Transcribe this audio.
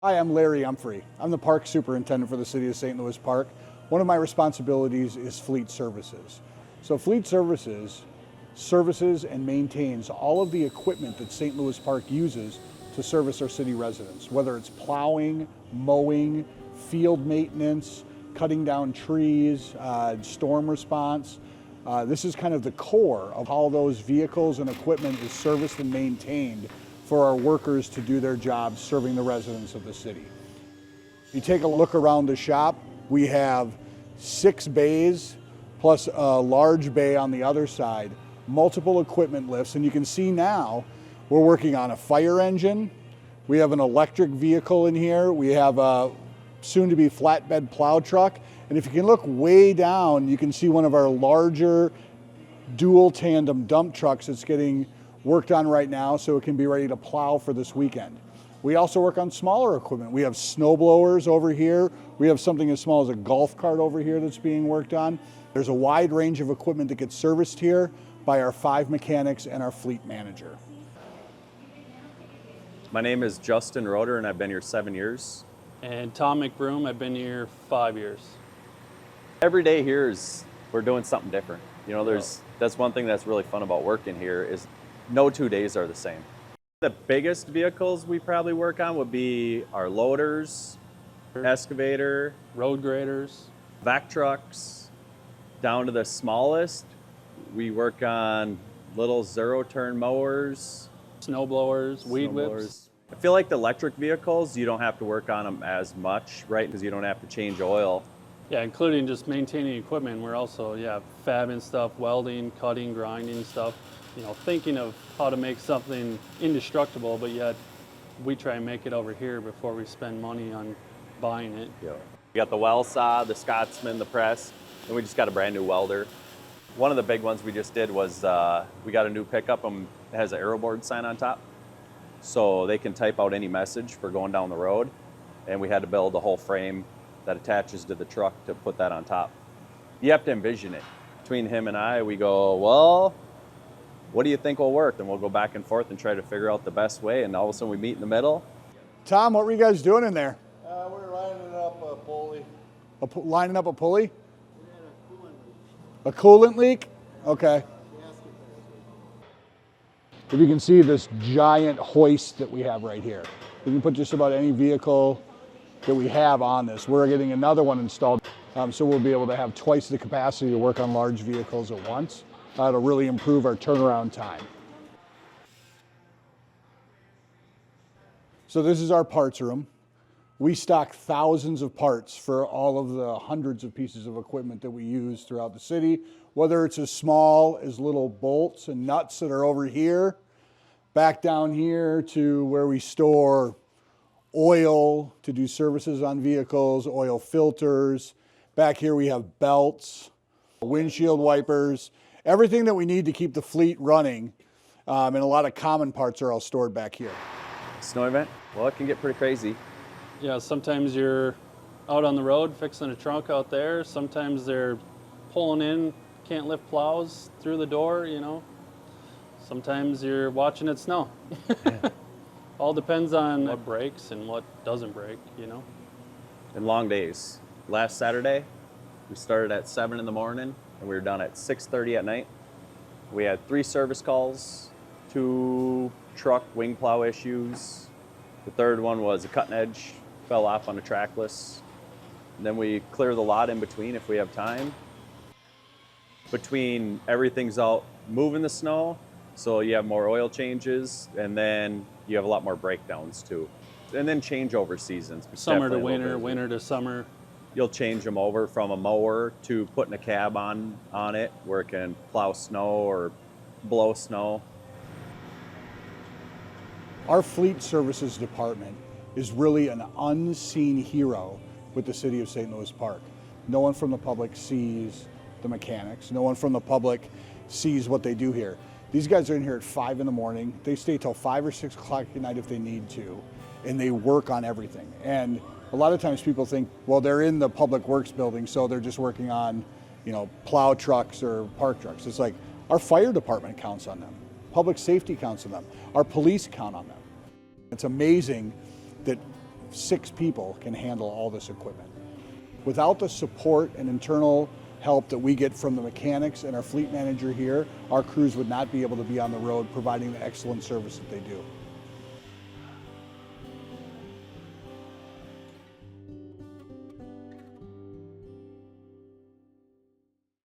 Hi, I'm Larry Humphrey. I'm the park superintendent for the city of St. Louis Park. One of my responsibilities is fleet services. So fleet services services and maintains all of the equipment that St. Louis Park uses to service our city residents, whether it's plowing, mowing, field maintenance, cutting down trees, storm response. This is kind of the core of how those vehicles and equipment is serviced and maintained for our workers to do their jobs serving the residents of the city. You take a look around the shop, we have 6 bays plus a large bay on the other side, multiple equipment lifts, and you can see now we're working on a fire engine, we have an electric vehicle in here, we have a soon-to-be flatbed plow truck, and if you can look way down, you can see one of our larger dual tandem dump trucks that's getting worked on right now so it can be ready to plow for this weekend. We also work on smaller equipment. We have snow blowers over here. We have something as small as a golf cart over here that's being worked on. There's a wide range of equipment that gets serviced here by our 5 mechanics and our fleet manager. My name is Justin Roeder and I've been here 7 years. And Tom McBroom, I've been here 5 years. Every day here is we're doing something different. You know, that's one thing that's really fun about working here is no 2 days are the same. The biggest vehicles we probably work on would be our loaders, excavator, road graders, vac trucks, down to the smallest. We work on little 0-turn mowers, snow blowers, weed whips. I feel like the electric vehicles, you don't have to work on them as much, right? Because you don't have to change oil. Yeah, including just maintaining equipment. We're also, fabbing stuff, welding, cutting, grinding stuff. You know, thinking of how to make something indestructible, but yet we try and make it over here before we spend money on buying it. Yeah. We got the well saw, the Scotsman, the press, and we just got a brand new welder. One of the big ones we just did was we got a new pickup and it has an aeroboard sign on top. So they can type out any message for going down the road. And we had to build a whole frame that attaches to the truck to put that on top. You have to envision it. Between him and I, we go, well, what do you think will work? And we'll go back and forth and try to figure out the best way. And all of a sudden we meet in the middle. Tom, what were you guys doing in there? We're lining up a pulley. Lining up a pulley? A coolant leak? Okay. If you can see this giant hoist that we have right here. We can put just about any vehicle that we have on this. We're getting another one installed, so we'll be able to have twice the capacity to work on large vehicles at once. To really improve our turnaround time. So this is our parts room. We stock thousands of parts for all of the hundreds of pieces of equipment that we use throughout the city, whether it's as small as little bolts and nuts that are over here, back down here to where we store oil to do services on vehicles, oil filters. Back here we have belts, windshield wipers, everything that we need to keep the fleet running, and a lot of common parts are all stored back here. Snow event, well, it can get pretty crazy. Yeah, sometimes you're out on the road fixing a trunk out there. Sometimes they're pulling in, can't lift plows through the door, you know. Sometimes you're watching it snow. All depends on what breaks and what doesn't break, you know. And long days. Last Saturday, we started at 7 in the morning and we were done at 6:30 at night. We had 3 service calls, 2 truck wing plow issues. The third one was a cutting edge, fell off on a trackless. And then we clear the lot in between if we have time. Between everything's out moving the snow, so you have more oil changes, and then you have a lot more breakdowns too. And then changeover seasons. Summer to winter, winter to summer. You'll change them over from a mower to putting a cab on it where it can plow snow or blow snow. Our fleet services department is really an unseen hero with the city of St. Louis Park. No one from the public sees the mechanics. No one from the public sees what they do here. These guys are in here at 5 in the morning. They stay till 5 or 6 o'clock at night if they need to, and they work on everything. And a lot of times people think, well, they're in the public works building, so they're just working on, you know, plow trucks or park trucks. It's like our fire department counts on them. Public safety counts on them. Our police count on them. It's amazing that 6 people can handle all this equipment. Without the support and internal help that we get from the mechanics and our fleet manager here, our crews would not be able to be on the road providing the excellent service that they do.